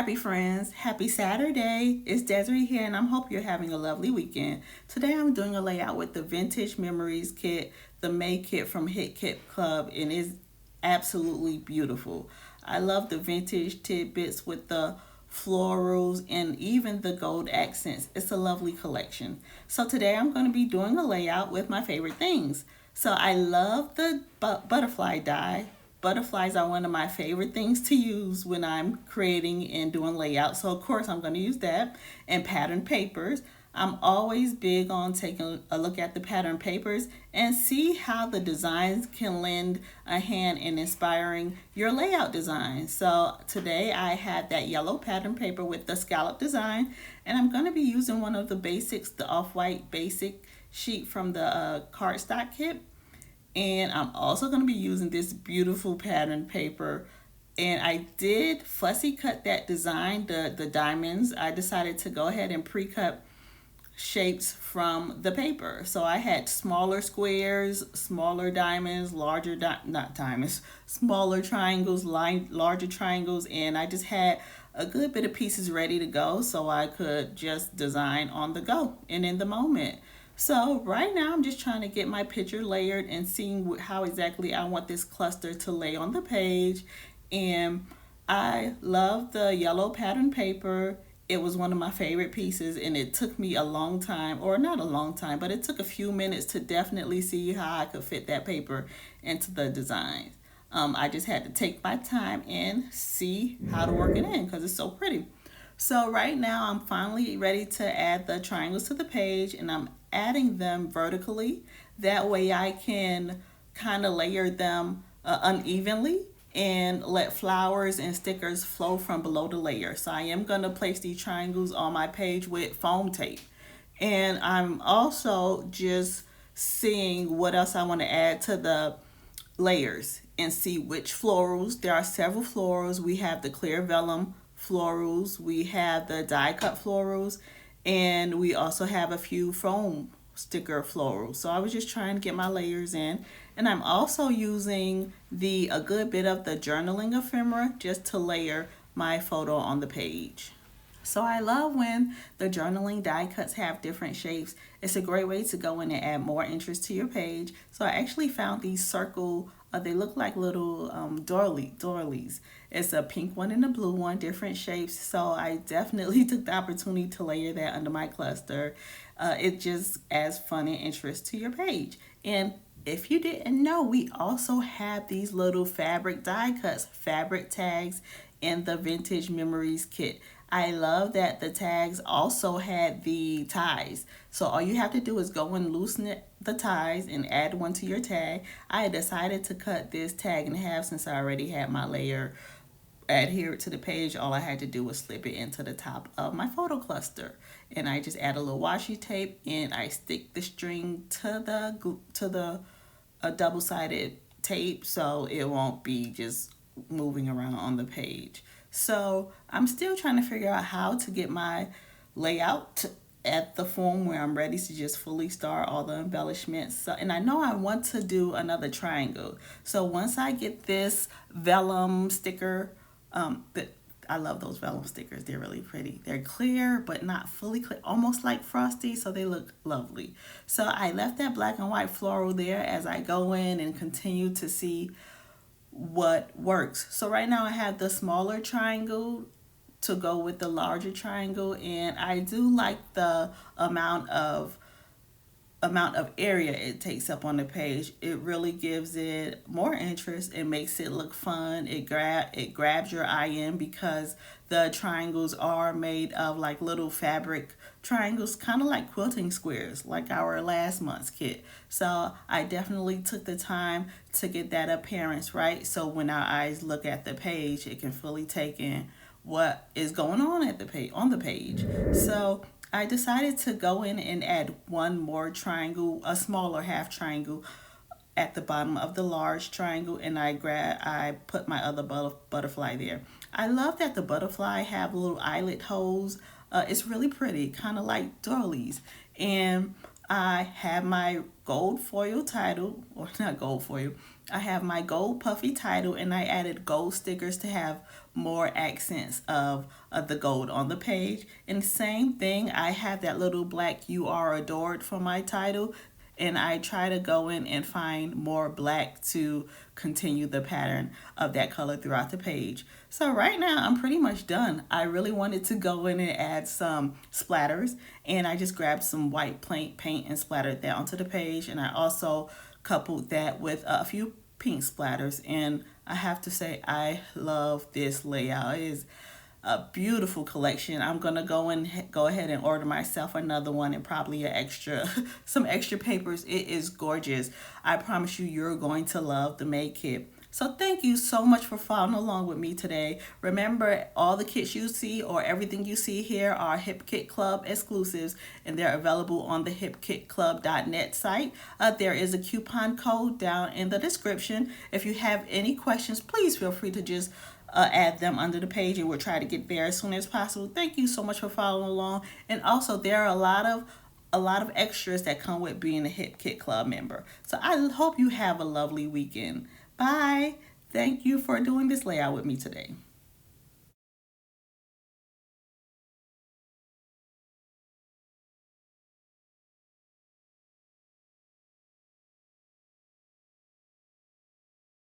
Scrappy friends, happy Saturday. It's Desiree here and I hope you're having a lovely weekend. Today I'm doing a layout with the Vintage Memories kit, the May kit from Hit Kit Club, and it's absolutely beautiful. I love the vintage tidbits with the florals and even the gold accents. It's a lovely collection. So today I'm going to be doing a layout with my favorite things. So I love the butterfly die. Butterflies are one of my favorite things to use when I'm creating and doing layouts. So of course I'm going to use that, and pattern papers. I'm always big on taking a look at the pattern papers and see how the designs can lend a hand in inspiring your layout design. So today I have that yellow pattern paper with the scallop design, and I'm going to be using one of the basics, the off-white basic sheet from the Cardstock Kit. And I'm also going to be using this beautiful pattern paper. And I did fussy cut that design, the diamonds. I decided to go ahead and pre-cut shapes from the paper. So I had smaller squares, smaller diamonds, not diamonds, smaller triangles, larger triangles, and I just had a good bit of pieces ready to go so I could just design on the go and in the moment. So right now I'm just trying to get my picture layered and seeing how exactly I want this cluster to lay on the page. And I love the yellow pattern paper. It was one of my favorite pieces, and it took me a long time, or not a long time, but it took a few minutes to definitely see how I could fit that paper into the designs. I just had to take my time and see how to work it in because it's so pretty. So right now I'm finally ready to add the triangles to the page, and I'm adding them vertically. That way I can kind of layer them unevenly and let flowers and stickers flow from below the layer. So I am going to place these triangles on my page with foam tape. And I'm also just seeing what else I want to add to the layers and see which florals. There are several florals. We have the clear vellum florals, we have the die cut florals, and we also have a few foam sticker florals. So I was just trying to get my layers in, and I'm also using the a good bit of the journaling ephemera just to layer my photo on the page. So I love when the journaling die cuts have different shapes. It's a great way to go in and add more interest to your page. So I actually found these circle, they look like little doilies. It's a pink one and a blue one, different shapes. So I definitely took the opportunity to layer that under my cluster. It just adds fun and interest to your page. And if you didn't know, we also have these little fabric die cuts, fabric tags in the Vintage Memories kit. I love that the tags also had the ties. So all you have to do is go and loosen the ties and add one to your tag. I decided to cut this tag in half since I already had my layer adhered to the page. All I had to do was slip it into the top of my photo cluster. And I just add a little washi tape and I stick the string to the double-sided tape so it won't be just moving around on the page. So I'm still trying to figure out how to get my layout at the form where I'm ready to just fully start all the embellishments. So, and I know I want to do another triangle. So once I get this vellum sticker, I love those vellum stickers. They're really pretty. They're clear, but not fully clear, almost like frosty, so they look lovely. So I left that black and white floral there as I go in and continue to see what works. So right now I have the smaller triangle to go with the larger triangle, and I do like the amount of area it takes up on the page. It really gives it more interest. It makes it look fun. It grabs your eye in because the triangles are made of like little fabric triangles, kind of like quilting squares, like our last month's kit. So I definitely took the time to get that appearance right. So when our eyes look at the page, it can fully take in what is going on at the page. So I decided to go in and add one more triangle, a smaller half triangle at the bottom of the large triangle, and I put my other butterfly there. I love that the butterfly have little eyelet holes. It's really pretty, kind of like doilies. And I have my gold foil title, or not gold foil, I have my gold puffy title, and I added gold stickers to have more accents of the gold on the page. And same thing, I have that little black "You Are Adored" for my title, and I try to go in and find more black to continue the pattern of that color throughout the page. So right now I'm pretty much done. I really wanted to go in and add some splatters, and I just grabbed some white paint and splattered that onto the page, and I also coupled that with a few pink splatters. And I have to say, I love this layout. It is a beautiful collection. I'm gonna go ahead and order myself another one, and probably an extra some extra papers. It is gorgeous. I promise you, you're going to love the May kit. So thank you so much for following along with me today. Remember, all the kits you see or everything you see here are Hip Kit Club exclusives, and they're available on the hipkitclub.net site. There is a coupon code down in the description. If you have any questions, please feel free to just add them under the page, and we'll try to get there as soon as possible. Thank you so much for following along. And also, there are a lot of extras that come with being a Hip Kit Club member. So I hope you have a lovely weekend. Bye. Thank you for doing this layout with me today.